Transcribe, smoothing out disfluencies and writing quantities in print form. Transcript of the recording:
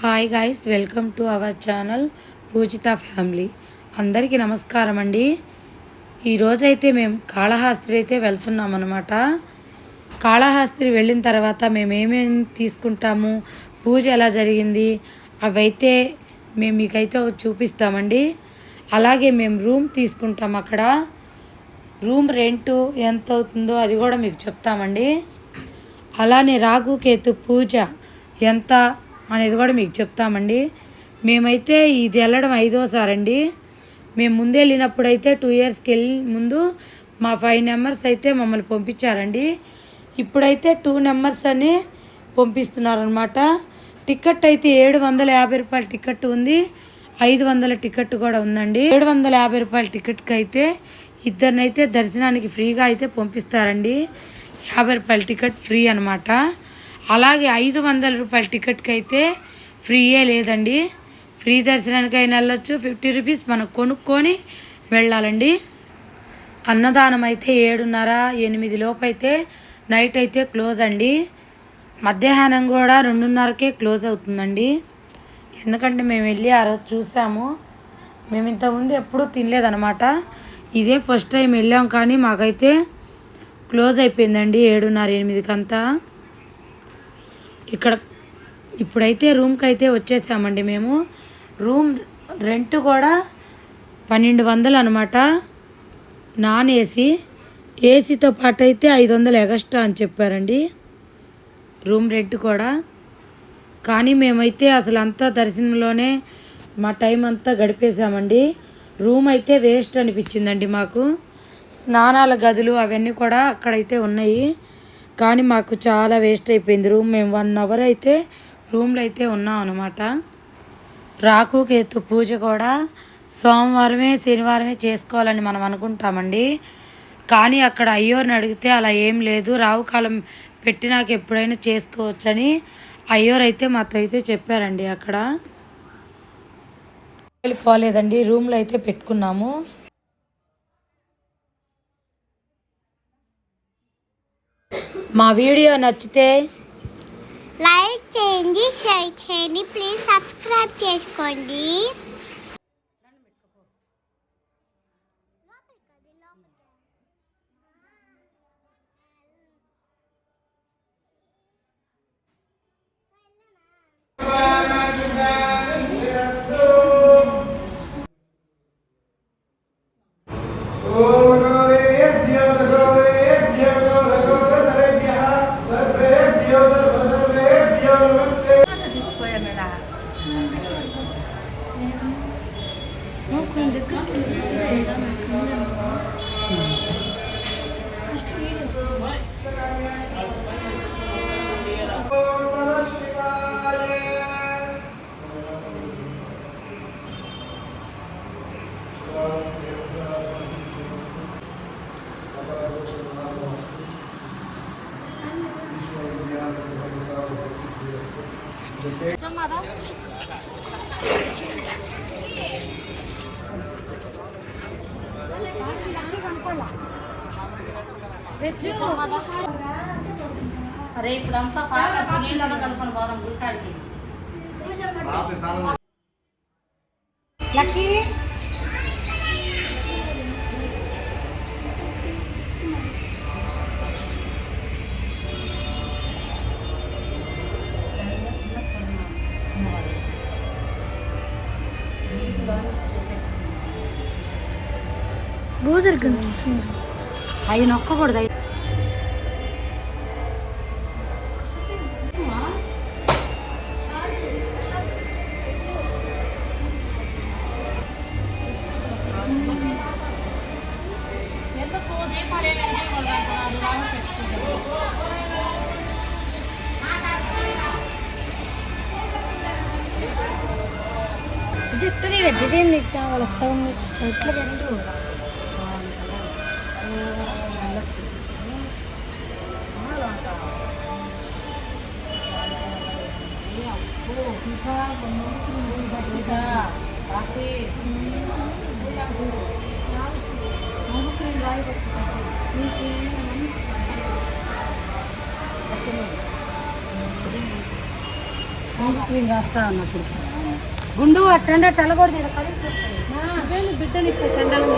Hi guys, welcome to our channel Pujitha family. అందరికీ నమస్కారం అండి. ఈరోజైతే మేము కాళహస్తి అయితే వెళ్తున్నాం అన్నమాట. కాళహస్తి వెళ్ళిన తర్వాత మేము ఏమేమి తీసుకుంటాము, పూజ ఎలా జరిగింది అవైతే మేము మీకైతే చూపిస్తామండి. అలాగే మేము రూమ్ తీసుకుంటాం. అక్కడ రూమ్ రెంటు ఎంత అవుతుందో అది కూడా మీకు చెప్తామండి. అలానే రాగుకేతు పూజ ఎంత అనేది కూడా మీకు చెప్తామండి. మేమైతే ఇది వెళ్ళడం 5వ అండి. మేము ముందు వెళ్ళినప్పుడు అయితే 2 ఇయర్స్కి ముందు మా 5 మెంబర్స్ అయితే మమ్మల్ని పంపించారండి. ఇప్పుడైతే 2 మెంబర్స్ అని పంపిస్తున్నారనమాట. టికెట్ అయితే 750 రూపాయల టికెట్ ఉంది, 500 టికెట్ కూడా ఉందండి. 750 రూపాయల టికెట్కి అయితే ఇద్దరినైతే దర్శనానికి ఫ్రీగా అయితే పంపిస్తారండి. 50 రూపాయల టికెట్ ఫ్రీ అనమాట. అలాగే 500 రూపాయల టికెట్కి అయితే ఫ్రీయే లేదండి. ఫ్రీ దర్శనానికైనా వెళ్ళొచ్చు. 50 రూపీస్ మనం కొనుక్కొని వెళ్ళాలండి. అన్నదానం అయితే 7:30-8 లోపు అయితే నైట్ అయితే క్లోజ్ అండి. మధ్యాహ్నం కూడా 2:30కే క్లోజ్ అవుతుందండి. ఎందుకంటే మేము వెళ్ళి ఆ రోజు చూసాము. మేము ఇంతకుముందు ఎప్పుడూ తినలేదన్నమాట. ఇదే ఫస్ట్ టైం వెళ్ళాం, కానీ మాకైతే క్లోజ్ అయిపోయిందండి 7:30-8కంతా. ఇక్కడ ఇప్పుడైతే రూమ్కి అయితే వచ్చేసామండి. మేము రూమ్ రెంట్ కూడా 1200 అనమాట. నాన్ ఏసీ, ఏసీతో పాటు అయితే 500 ఎగస్ట్రా అని చెప్పారండి రూమ్ రెంట్ కూడా. కానీ మేమైతే అసలు అంతా దర్శనంలోనే మా టైం అంతా గడిపేసామండి. రూమ్ అయితే వేస్ట్ అనిపించిందండి మాకు. స్నానాల గదులు అవన్నీ కూడా అక్కడైతే ఉన్నాయి, కానీ మాకు చాలా వేస్ట్ అయిపోయింది రూమ్. మేము 1 అవర్ అయితే రూమ్లో అయితే ఉన్నాం అనమాట. రాకుకేతు పూజ కూడా సోమవారమే శనివారమే చేసుకోవాలని మనం అనుకుంటామండి. కానీ అక్కడ అయ్యోర్ని అడిగితే అలా ఏం లేదు, రావుకాలం పెట్టినాక ఎప్పుడైనా చేసుకోవచ్చని అయ్యోర్ అయితే మాతో అయితే చెప్పారండి. అక్కడ వెళ్ళిపోలేదండి, రూమ్లో అయితే పెట్టుకున్నాము. మా వీడియో నచ్చితే లైక్ చేయండి, షేర్ చేయండి, ప్లీజ్ సబ్స్క్రైబ్ చేసుకోండి. అరే ఇప్పుడంతా నీళ్ళలో కలుపుకొని పోదాం గుట్టాడికి. లక్కీ బూజర్ కనిపిస్తుంది. అవి నొక్కకూడదు. ఎందుకు దీపాలు ఏమి వెలిగకూడదు అంటున్నారు? రాము తెచ్చుకుంటారు. చెప్తుంది వెజ్జేం తిట్టా వాళ్ళకి సగం ఇస్తా ఇట్లా రెండు నేను రాస్తా అన్నప్పుడు గుండు అట్టంటే తెల్లగొడితే బిడ్డలు ఇప్పుడు చండాలం